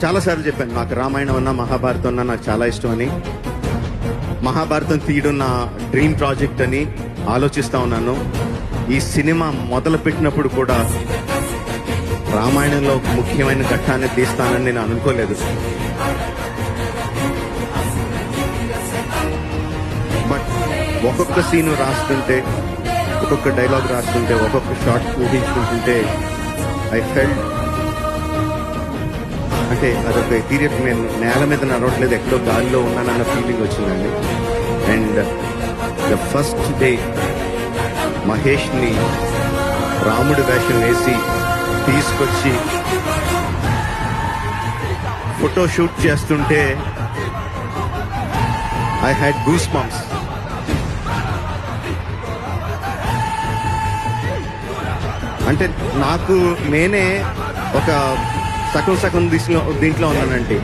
చాలాసార్లు చెప్పాను, నాకు రామాయణం అన్నా మహాభారతం అన్నా నాకు చాలా ఇష్టం అని. మహాభారతం తీయడం నా డ్రీమ్ ప్రాజెక్ట్ అని ఆలోచిస్తా ఉన్నాను. ఈ సినిమా మొదలు పెట్టినప్పుడు కూడా రామాయణంలో ఒక ముఖ్యమైన ఘట్టాన్ని తీస్తానని నేను అనుకోలేదు. బట్ ఒక్కొక్క సీను రాస్తుంటే, ఒక్కొక్క డైలాగ్ రాస్తుంటే, ఒక్కొక్క షాట్ ఊహించుకుంటుంటే ఐ ఫెల్ట్ అంటే అదొక పీరియడ్ నేను నేల మీద నడవట్లేదు, ఎక్కడో గాలిలో ఉన్నానన్న ఫీలింగ్ వచ్చిందండి. అండ్ ద ఫస్ట్ డే మహేష్ని రాముడి వేషం వేసి తీసుకొచ్చి ఫోటో షూట్ చేస్తుంటే ఐ హ్యాడ్ గూస్ బంప్స్. అంటే నాకు నేనే ఒక సగం దీంట్లో ఉన్నానండి.